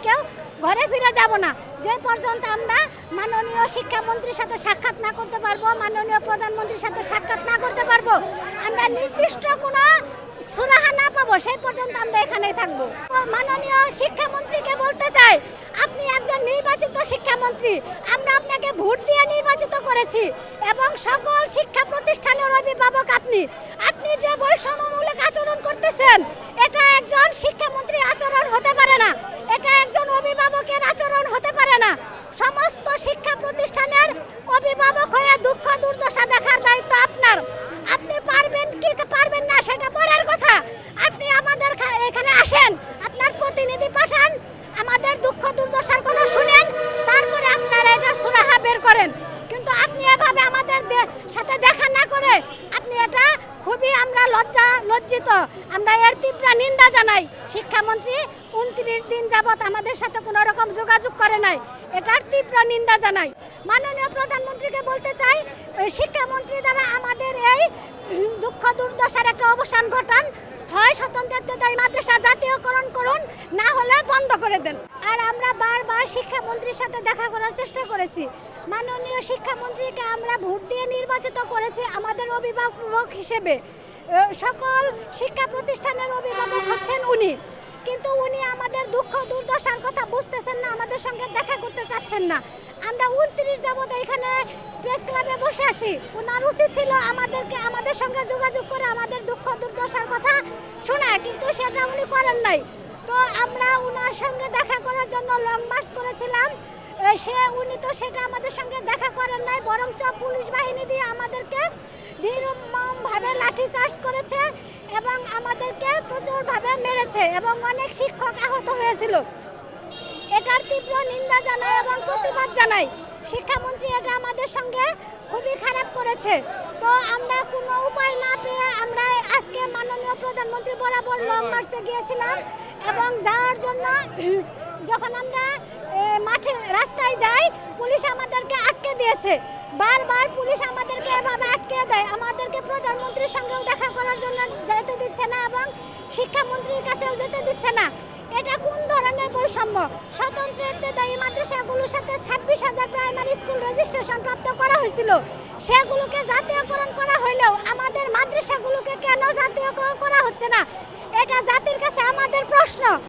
কেউ ঘরে ফিরে যাব না যে পর্যন্ত আমরা মাননীয় শিক্ষামন্ত্রীর সাথে সাক্ষাৎ না করতে পারবো, মাননীয় প্রধানমন্ত্রীর সাথে সাক্ষাৎ না করতে পারবো, আমরা নির্দিষ্ট কোনো সুরাহা না পাবো সেই পর্যন্ত আমরা এখানেই থাকবো। মাননীয় শিক্ষামন্ত্রীকে বলতে চাই, আপনি একজন নির্বাচিত শিক্ষামন্ত্রী, আমরা আপনাকে ভোট দিয়ে নির্বাচিত করেছি এবং সকল শিক্ষা প্রতিষ্ঠানের অভিভাবক আপনি। আপনি যে বৈষম্যমূলক আচরণ করতেছেন এটা একজন শিক্ষামন্ত্রীর আচরণ হতে পারে না, এটা একজন অভিভাবকের আচরণ হতে পারে না। সমস্ত শিক্ষা প্রতিষ্ঠানের অভিভাবক হয়ে দুঃখ দুর্দশা দেখার দায়িত্ব আপনার। আপনি পারবেন কি পারবেন না সেটা পরের কথা। আপনি আমাদের এখানে আসেন, আপনার প্রতিনিধি পাঠান, আমাদের দুঃখ দুর্দশার কথা শুনেন, তারপরে আপনারা এটা সুরাহা বের করেন। কিন্তু আপনি এভাবে আমাদের সাথে দেখা না করে আপনি এটা খুবই আমরা লজ্জিত, আমরা এর তীব্র নিন্দা জানাই। শিক্ষামন্ত্রী 29 দিন যাবৎ আমাদের সাথে কোনো রকম যোগাযোগ করে নাই, এটার তীব্র নিন্দা জানাই। মাননীয় প্রধানমন্ত্রীকে বলতে চাই, শিক্ষামন্ত্রী দ্বারা আমাদের এই দুঃখ দুর্দশার একটা অবসান ঘটান, হয় স্বতন্ত্র মাদ্রাসা জাতীয়করণ করুন, না হলে বন্ধ করে দেন। আর আমরা বারবার শিক্ষামন্ত্রীর সাথে দেখা করার চেষ্টা করেছি। মাননীয় শিক্ষামন্ত্রীকে আমরা ভোট দিয়ে নির্বাচিত করেছি আমাদের অভিভাবক হিসেবে, সকল শিক্ষা প্রতিষ্ঠানের অভিভাবক হচ্ছেন উনি, কিন্তু উনি আমাদের দুঃখ দুর্দশার কথা বুঝতেছেন না, আমাদের সঙ্গে দেখা করতে চাচ্ছেন না। আমরা 29 যাবত এখানে প্রেস ক্লাবে বসে আছি, ওনার উচিত ছিল আমাদের সঙ্গে যোগাযোগ করে আমাদের দুঃখ দুর্দশার কথা শোনা, কিন্তু সেটা উনি করেন নাই। তো আমরা ওনার সঙ্গে দেখা করার জন্য লং মার্চ করেছিলাম, উনি তো সেটা আমাদের সঙ্গে দেখা করেন নাই, বরঞ্চ পুলিশ বাহিনী দিয়ে আমাদেরকে নির্মমভাবে লাঠিচার্জ করেছে এবং আমাদেরকে প্রচুরভাবে মেরেছে এবং অনেক শিক্ষক আহত হয়েছিল। এটার তীব্র নিন্দা জানাই এবং প্রতিবাদ জানাই। শিক্ষামন্ত্রী এটা আমাদের সঙ্গে খুবই খারাপ করেছে। তো আমরা কোনো উপায় না পেয়ে আমরা আজকে মাননীয় প্রধানমন্ত্রী বরাবর লং মার্চে গিয়েছিলাম এবং যাওয়ার জন্য যখন আমরা মাঠে রাস্তায় যাই পুলিশ আমাদেরকে আটকে দিয়েছে, বারবার পুলিশ আমাদেরকে এভাবে আটকে দেয়, আমাদেরকে প্রধানমন্ত্রীর সঙ্গেও দেখা করার জন্য যেতে দিচ্ছে না এবং শিক্ষামন্ত্রীর কাছেও যেতে দিচ্ছে না। এটা কোন ধরনের বৈষম্য? স্বতন্ত্র ইবতেদায়ী মাদ্রাসাগুলোর সাথে 26,000 প্রাইমারি স্কুল রেজিস্ট্রেশন প্রাপ্ত করা হয়েছিল, সেগুলোকে জাতীয়করণ করা হইলেও আমাদের মাদ্রাসাগুলোকে কেন জাতীয়করণ করা হচ্ছে না? এটা জাতির কাছে আমাদের প্রশ্ন।